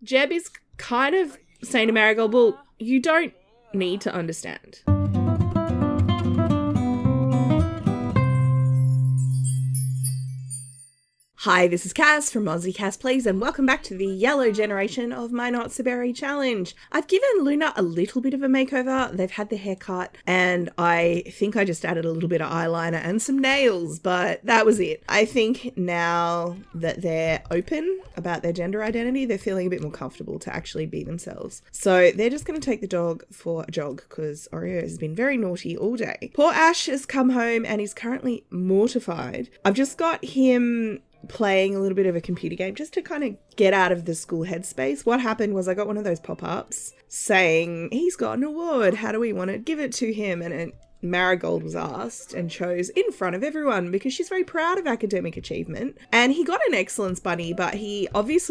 Jeb is kind of saying to Marigold, well, you don't need to understand. Hi, this is Cass from Aussie Cass Please, and welcome back to the yellow generation of my Not So Berry challenge. I've given Luna a little bit of a makeover. They've had their hair cut, and I think I just added a little bit of eyeliner and some nails, but that was it. I think now that they're open about their gender identity, they're feeling a bit more comfortable to actually be themselves. So they're just going to take the dog for a jog because Oreo has been very naughty all day. Poor Ash has come home and he's currently mortified. I've just got him playing a little bit of a computer game just to kind of get out of the school headspace. What happened was I got one of those pop-ups saying he's got an award, how do we want to give it to him? And Marigold was asked and chose in front of everyone because she's very proud of academic achievement, and he got an excellence bunny, but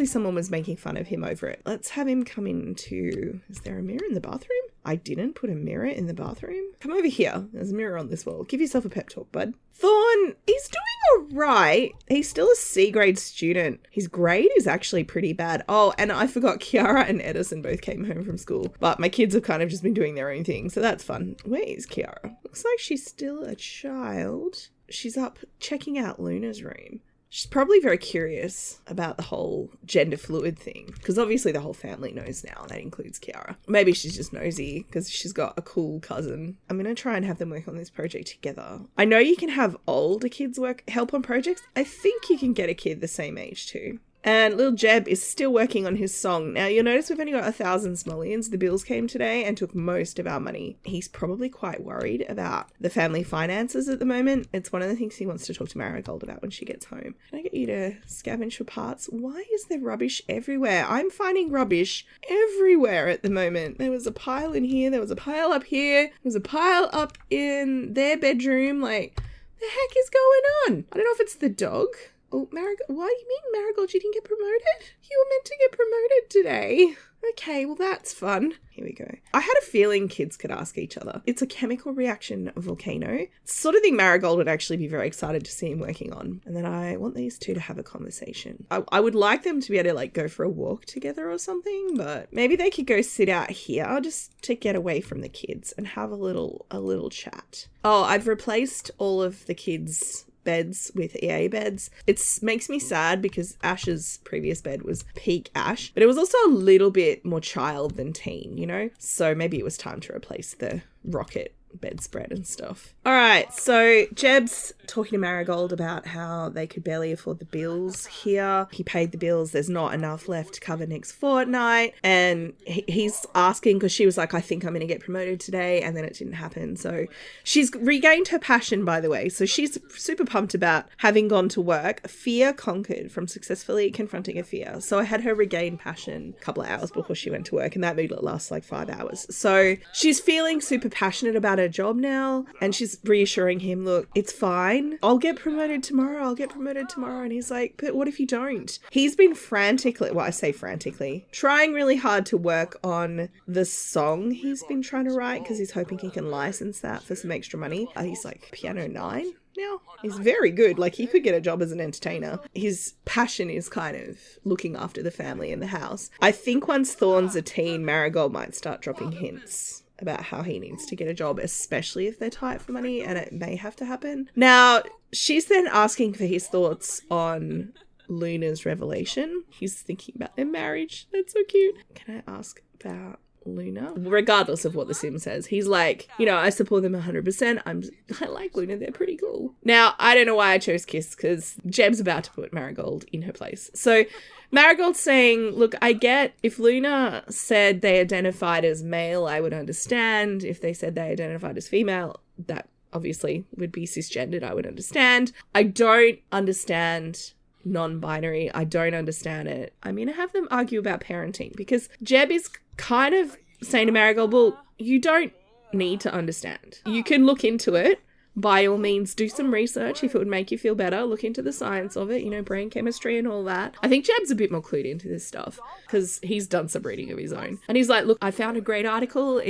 someone was making fun of him over it. Let's have him come into, is there a mirror in the bathroom? I didn't put a mirror in the bathroom. Come over here. There's a mirror on this wall. Give yourself a pep talk, bud. Thorn, he's doing all right. He's still a C grade student. His grade is actually pretty bad. Oh, and I forgot Kiara and Edison both came home from school, but my kids have kind of just been doing their own thing, so that's fun. Where is Kiara? Looks like she's still a child. She's up checking out Luna's room. She's probably very curious about the whole gender fluid thing because obviously the whole family knows now. That includes Kiara. Maybe she's just nosy because she's got a cool cousin. I'm going to try and have them work on this project together. I know you can have older kids help on projects. I think you can get a kid the same age too. And little Jeb is still working on his song. Now, you'll notice we've only got 1,000 simoleons. The bills came today and took most of our money. He's probably quite worried about the family finances at the moment. It's one of the things he wants to talk to Marigold about when she gets home. Can I get you to scavenge for parts? Why is there rubbish everywhere? I'm finding rubbish everywhere at the moment. There was a pile in here. There was a pile up here. There was a pile up in their bedroom. Like, the heck is going on? I don't know if it's the dog. Oh, Marigold, why do you mean, Marigold, you didn't get promoted? You were meant to get promoted today. Okay, well, that's fun. Here we go. I had a feeling kids could ask each other. It's a chemical reaction volcano. Sort of thing Marigold would actually be very excited to see him working on. And then I want these two to have a conversation. I would like them to be able to go for a walk together or something, but maybe they could go sit out here just to get away from the kids and have a little chat. Oh, I've replaced all of the kids' beds with EA beds. It makes me sad because Ash's previous bed was peak Ash, but it was also a little bit more child than teen, you know? So maybe it was time to replace the rocket bedspread and stuff. All right, so Jeb's talking to Marigold about how they could barely afford the bills here. He paid the bills. There's not enough left to cover next fortnight. And he's asking because she was like, I think I'm going to get promoted today. And then it didn't happen. So she's regained her passion, by the way. So she's super pumped about having gone to work. Fear conquered from successfully confronting a fear. So I had her regain passion a couple of hours before she went to work. And that mood lasts like 5 hours. So she's feeling super passionate about her job now. And she's reassuring him, look, it's fine. I'll get promoted tomorrow. And he's like, but what if you don't? He's been frantically trying really hard to work on the song he's been trying to write because he's hoping he can license that for some extra money. He's like piano 9 now. He's very good. Like, he could get a job as an entertainer. His passion is kind of looking after the family in the house. I think once Thorn's a teen, Marigold might start dropping hints about how he needs to get a job, especially if they're tight for money, and it may have to happen. Now, she's then asking for his thoughts on Luna's revelation. He's thinking about their marriage. That's so cute. Can I ask about Luna? Regardless of what the sim says, he's like, I support them 100%. I like Luna. They're pretty cool. Now, I don't know why I chose Kiss because Jeb's about to put Marigold in her place. So Marigold's saying, look, I get if Luna said they identified as male, I would understand. If they said they identified as female, that obviously would be cisgendered. I would understand. I don't understand non-binary. I don't understand it. I'm going to have them argue about parenting because Jeb is kind of saying to Marigold, well, you don't need to understand. You can look into it. by all means, do some research if it would make you feel better. Look into the science of it, you know, brain chemistry and all that. I think Jeb's a bit more clued into this stuff because he's done some reading of his own. And he's like, look, I found a great article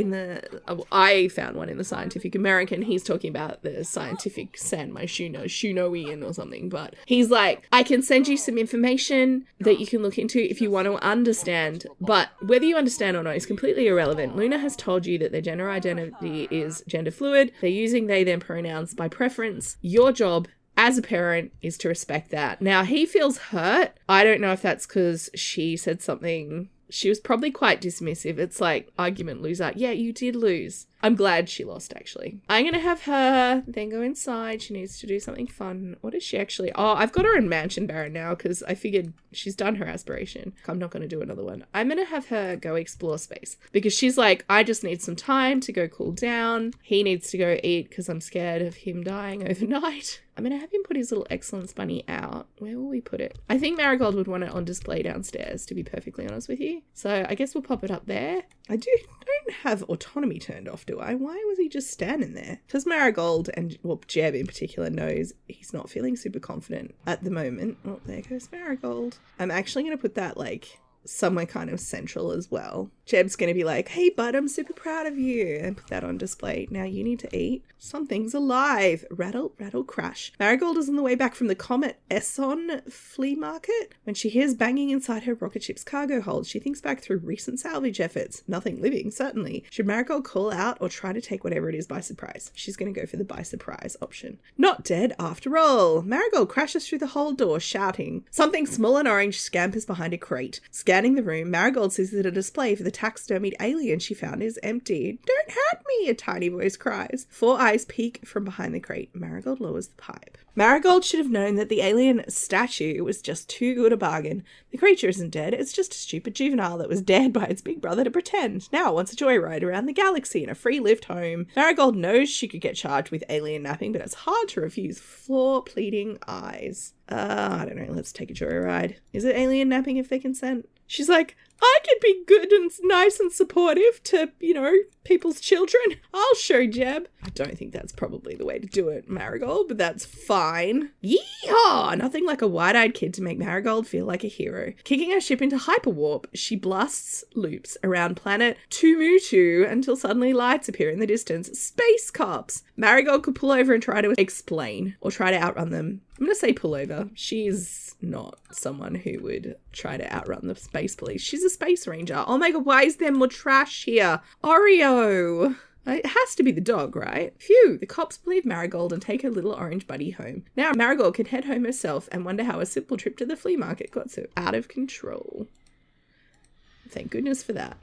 I found one in the Scientific American. He's talking about the Scientific San Myshuno, Shunoian or something. But he's like, I can send you some information that you can look into if you want to understand. But whether you understand or not is completely irrelevant. Luna has told you that their gender identity is gender fluid. They're using they, them pronouns by preference. Your job as a parent is to respect that. Now, he feels hurt. I don't know if that's because she said something. She was probably quite dismissive. It's like argument loser. Yeah, you did lose. I'm glad she lost, actually. I'm going to have her then go inside. She needs to do something fun. What is she actually? Oh, I've got her in Mansion Baron now because I figured she's done her aspiration. I'm not going to do another one. I'm going to have her go explore space because she's like, I just need some time to go cool down. He needs to go eat because I'm scared of him dying overnight. I'm going to have him put his little excellence bunny out. Where will we put it? I think Marigold would want it on display downstairs, to be perfectly honest with you. So I guess we'll pop it up there. I don't have autonomy turned off, do I? Why was he just standing there? Because Marigold and, well, Jeb in particular knows he's not feeling super confident at the moment. Oh, there goes Marigold. I'm actually going to put that, like, somewhere kind of central as well. Jeb's going to be like, hey, bud, I'm super proud of you. And put that on display. Now you need to eat. Something's alive. Rattle, rattle, crash. Marigold is on the way back from the Comet Esson flea market. When she hears banging inside her rocket ship's cargo hold, she thinks back through recent salvage efforts. Nothing living, certainly. Should Marigold call out or try to take whatever it is by surprise? She's going to go for the by surprise option. Not dead after all. Marigold crashes through the hold door, shouting. Something small and orange scampers behind a crate. Scanning the room, Marigold sees that a display for the taxidermied alien she found is empty. Don't hurt me, a tiny voice cries. 4 eyes peek from behind the crate. Marigold lowers the pipe. Marigold should have known that the alien statue was just too good a bargain. The creature isn't dead, it's just a stupid juvenile that was dared by its big brother to pretend. Now it wants a joyride around the galaxy and a free lift home. Marigold knows she could get charged with alien napping, but it's hard to refuse floor-pleating eyes. I don't know, let's take a joyride. Is it alien napping if they consent? She's like, I could be good and nice and supportive to, you know, people's children. I'll show Jeb. I don't think that's probably the way to do it, Marigold, but that's fine. Yeehaw! Nothing like a wide-eyed kid to make Marigold feel like a hero. Kicking her ship into hyperwarp, she blasts loops around planet Tumutu until suddenly lights appear in the distance. Space cops! Marigold could pull over and try to explain or try to outrun them. I'm going to say pull over. She's not someone who would try to outrun the space police. She's a space ranger. Oh my god, why is there more trash here? Oreo! It has to be the dog, right? Phew, the cops believe Marigold and take her little orange buddy home. Now Marigold can head home herself and wonder how a simple trip to the flea market got so out of control. Thank goodness for that.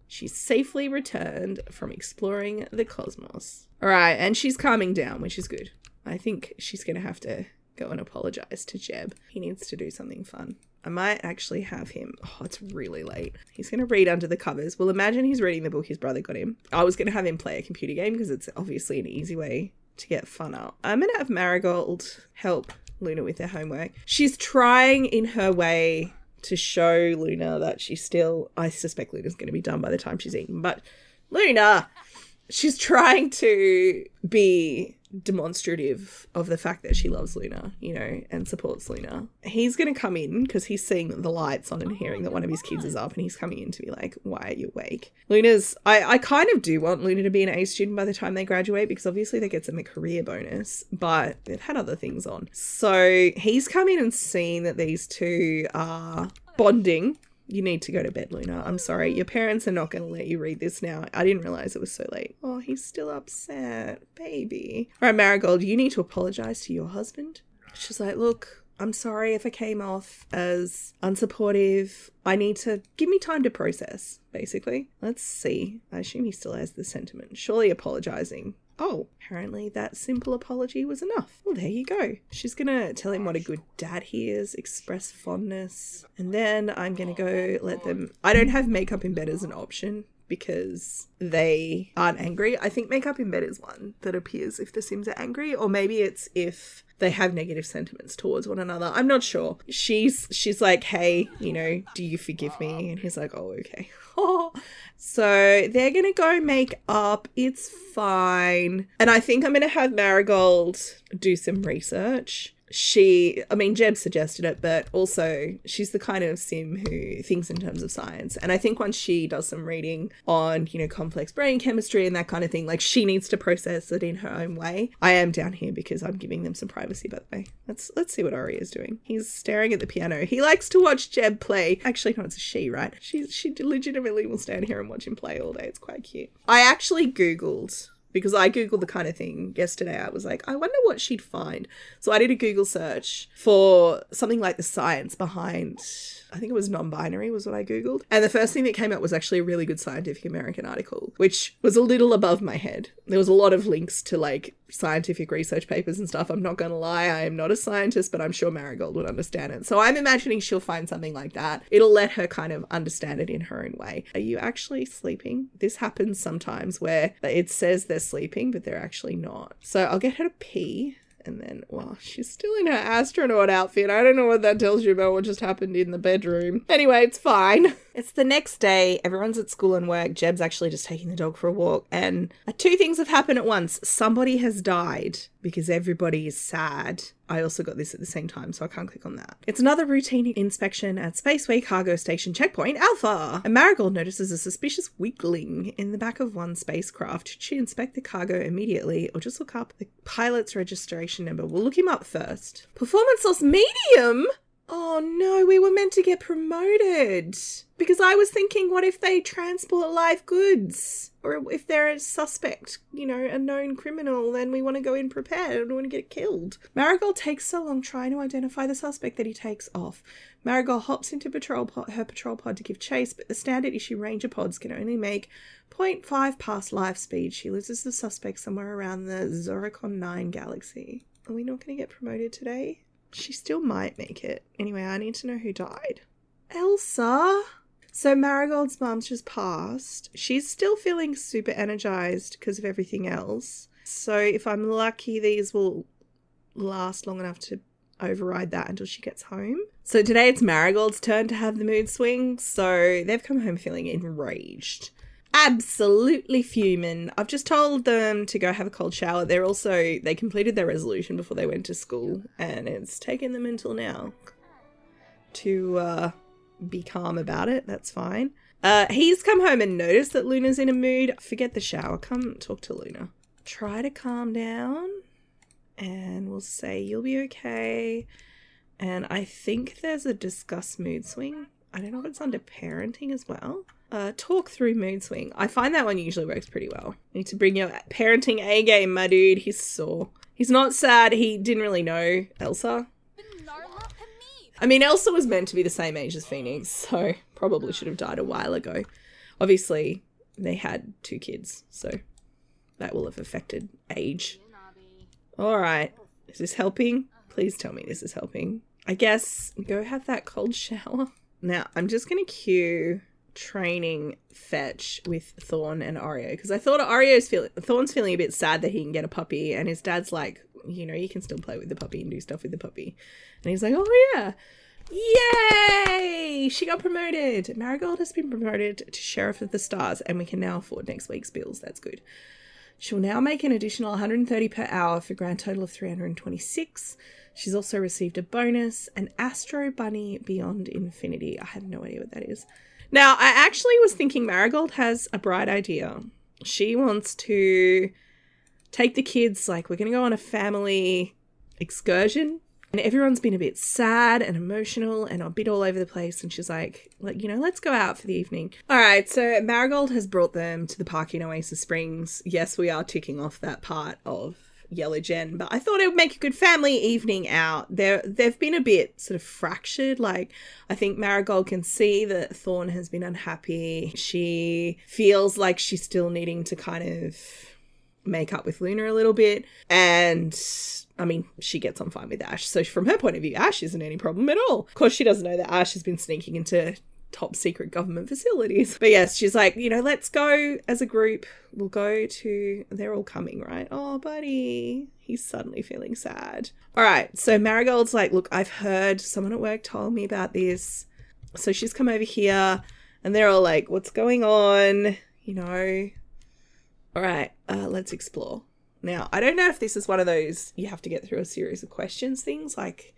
She's safely returned from exploring the cosmos. Alright, and she's calming down, which is good. I think she's going to have to go and apologise to Jeb. He needs to do something fun. I might actually have him. Oh, it's really late. He's going to read under the covers. Well, imagine he's reading the book his brother got him. I was going to have him play a computer game because it's obviously an easy way to get fun up. I'm going to have Marigold help Luna with her homework. She's trying in her way to show Luna that she's still... I suspect Luna's going to be done by the time she's eaten. But Luna, she's trying to be demonstrative of the fact that she loves Luna, you know, and supports Luna. He's going to come in because he's seeing the lights on and hearing that one of his kids is up, and he's coming in to be like, why are you awake? Luna's... I kind of do want Luna to be an A student by the time they graduate because obviously that gets them a career bonus, but they've had other things on. So he's come in and seen that these two are bonding. You need to go to bed, Luna. I'm sorry. Your parents are not going to let you read this now. I didn't realise it was so late. Oh, he's still upset. Baby. All right, Marigold, you need to apologise to your husband. She's like, look, I'm sorry if I came off as unsupportive. I need to... give me time to process, basically. Let's see. I assume he still has the sentiment. Surely apologising. Oh, apparently that simple apology was enough. Well, there you go. She's going to tell him what a good dad he is, express fondness. And then I'm going to go let them... I don't have makeup in bed as an option, because they aren't angry. I think makeup in bed is one that appears if the Sims are angry, or maybe it's if they have negative sentiments towards one another. I'm not sure. She's like, hey, you know, do you forgive me? And he's like, oh, okay. So they're going to go make up. It's fine. And I think I'm going to have Marigold do some research. Jeb suggested it, but also she's the kind of sim who thinks in terms of science. And I think once she does some reading on, you know, complex brain chemistry and that kind of thing, like she needs to process it in her own way. I am down here because I'm giving them some privacy, by the way. Let's see what Ari is doing. He's staring at the piano. He likes to watch Jeb play. Actually, no, it's a she, right? She legitimately will stand here and watch him play all day. It's quite cute. I actually Googled, because I Googled the kind of thing yesterday. I was like, I wonder what she'd find. So I did a Google search for something like the science behind, I think it was non-binary was what I Googled. And the first thing that came up was actually a really good Scientific American article, which was a little above my head. There was a lot of links to like scientific research papers and stuff. I'm not going to lie. I am not a scientist, but I'm sure Marigold would understand it. So I'm imagining she'll find something like that. It'll let her kind of understand it in her own way. Are you actually sleeping? This happens sometimes where it says they're sleeping, but they're actually not. So I'll get her to pee. And then, well, she's still in her astronaut outfit. I don't know what that tells you about what just happened in the bedroom. Anyway, it's fine. It's the next day. Everyone's at school and work. Jeb's actually just taking the dog for a walk. And two things have happened at once. Somebody has died because everybody is sad. I also got this at the same time, so I can't click on that. It's another routine inspection at Spaceway Cargo Station Checkpoint Alpha. And Marigold notices a suspicious wiggling in the back of one spacecraft. Should she inspect the cargo immediately or just look up the pilot's registration number? We'll look him up first. Performance loss medium? Oh no, we were meant to get promoted. Because I was thinking, what if they transport live goods? Or if they're a suspect, you know, a known criminal, then we want to go in prepared. I don't want to get killed. Marigold takes so long trying to identify the suspect that he takes off. Marigold hops into her patrol pod to give chase, but the standard issue Ranger pods can only make 0.5 past life speed. She loses the suspect somewhere around the Zoricon 9 galaxy. Are we not going to get promoted today? She still might make it. Anyway, I need to know who died. Elsa? So Marigold's mum's just passed. She's still feeling super energized because of everything else. So if I'm lucky, these will last long enough to override that until she gets home. So today it's Marigold's turn to have the mood swing. So they've come home feeling enraged. Absolutely fuming. I've just told them to go have a cold shower. They completed their resolution before they went to school, and it's taken them until now to be calm about it. That's fine. He's come home and noticed that Luna's in a mood. Forget the shower. Come talk to Luna. Try to calm down, and we'll say you'll be okay. And I think there's a discuss mood swing. I don't know if it's under parenting as well. Talk through mood swing. I find that one usually works pretty well. You need to bring your parenting A game, my dude. He's sore. He's not sad. He didn't really know Elsa. I mean, Elsa was meant to be the same age as Phoenix, so probably should have died a while ago. Obviously, they had 2 kids, so that will have affected age. All right. Is this helping? Please tell me this is helping. I guess go have that cold shower. Now, I'm just going to cue training fetch with Thorn and Oreo, because I thought Thorn's feeling a bit sad that he can get a puppy, and his dad's like, you know, you can still play with the puppy and do stuff with the puppy. And he's like, oh yeah, yay, she got promoted. Marigold has been promoted to Sheriff of the Stars, and we can now afford next week's bills. That's good. She'll now make an additional 130 per hour for a grand total of 326. She's also received a bonus, an Astro Bunny Beyond Infinity. I have no idea what that is. Now, I actually was thinking Marigold has a bright idea. She wants to take the kids, like, we're going to go on a family excursion. And everyone's been a bit sad and emotional and a bit all over the place. And she's like, you know, let's go out for the evening. All right, so Marigold has brought them to the park in Oasis Springs. Yes, we are ticking off that part of Yellow Gen, but I thought it would make a good family evening out. They've been a bit sort of fractured. Like, I think Marigold can see that Thorn has been unhappy. She feels like she's still needing to kind of make up with Luna a little bit. And I mean, she gets on fine with Ash. So from her point of view, Ash isn't any problem at all. Of course, she doesn't know that Ash has been sneaking into top secret government facilities. But yes, she's like, let's go as a group. We'll go to, they're all coming, right? Oh, buddy. He's suddenly feeling sad. All right. So Marigold's like, look, I've heard, someone at work told me about this. So she's come over here and they're all like, what's going on? All right, let's explore. Now, I don't know if this is one of those you have to get through a series of questions things like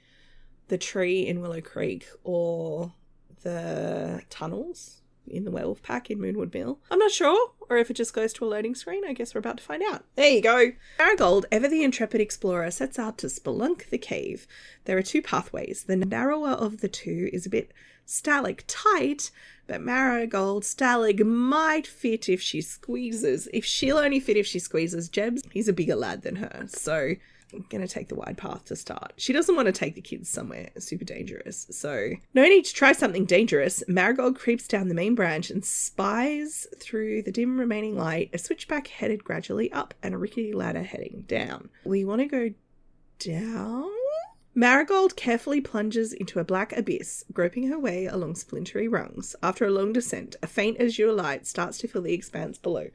the tree in Willow Creek or the tunnels in the Werewolf Pack in Moonwood Mill. I'm not sure, or if it just goes to a loading screen. I guess we're about to find out. There you go. Marigold, ever the intrepid explorer, sets out to spelunk the cave. There are 2 pathways. The narrower of the 2 is a bit stalactite, but Marigold stalag might fit if she squeezes. If she'll only fit if she squeezes. Jebs, he's a bigger lad than her, so I'm going to take the wide path to start. She doesn't want to take the kids somewhere super dangerous, so no need to try something dangerous. Marigold creeps down the main branch and spies through the dim remaining light a switchback headed gradually up and a rickety ladder heading down. We want to go down? Marigold carefully plunges into a black abyss, groping her way along splintery rungs. After a long descent, a faint azure light starts to fill the expanse below.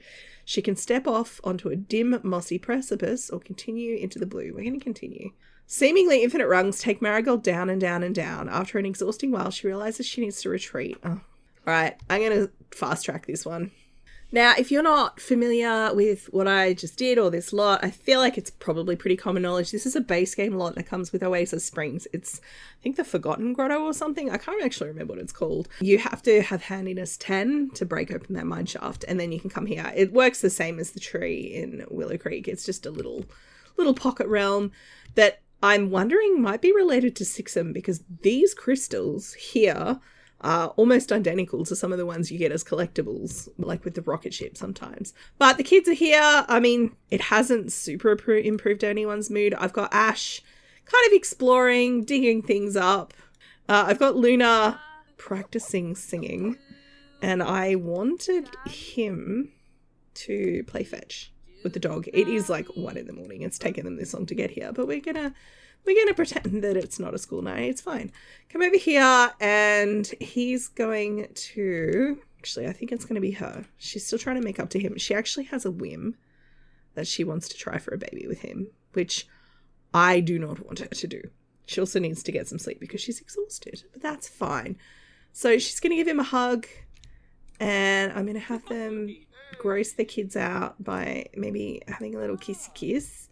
She can step off onto a dim, mossy precipice or continue into the blue. We're going to continue. Seemingly infinite rungs take Marigold down and down and down. After an exhausting while, she realizes she needs to retreat. Oh. All right, I'm going to fast track this one. Now, if you're not familiar with what I just did or this lot, I feel like it's probably pretty common knowledge. This is a base game lot that comes with Oasis Springs. It's, I think, the Forgotten Grotto or something. I can't actually remember what it's called. You have to have handiness 10 to break open that mine shaft, and then you can come here. It works the same as the tree in Willow Creek. It's just a little pocket realm that I'm wondering might be related to Sixam, because these crystals here are almost identical to some of the ones you get as collectibles, like with the rocket ship sometimes. But the kids are here. I mean, it hasn't super improved anyone's mood. I've got Ash kind of exploring, digging things up. I've got Luna practicing singing, and I wanted him to play fetch with the dog. It is like 1 a.m. It's taken them this long to get here, but we're gonna pretend that it's not a school night. It's fine. Come over here, and he's going to... Actually, I think it's going to be her. She's still trying to make up to him. She actually has a whim that she wants to try for a baby with him, which I do not want her to do. She also needs to get some sleep because she's exhausted, but that's fine. So she's going to give him a hug, and I'm going to have them gross the kids out by maybe having a little kissy kiss.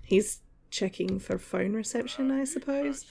He's checking for phone reception, I suppose.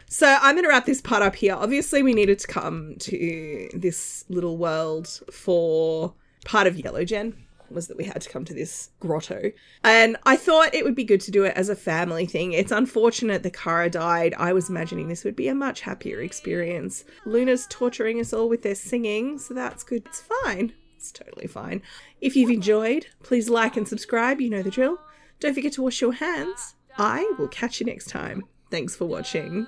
So I'm going to wrap this part up here. Obviously, we needed to come to this little world for part of Yellow Gen, was that we had to come to this grotto. And I thought it would be good to do it as a family thing. It's unfortunate that Kara died. I was imagining this would be a much happier experience. Luna's torturing us all with their singing, so that's good. It's fine. It's totally fine. If you've enjoyed, please like and subscribe. You know the drill. Don't forget to wash your hands. I will catch you next time. Thanks for watching.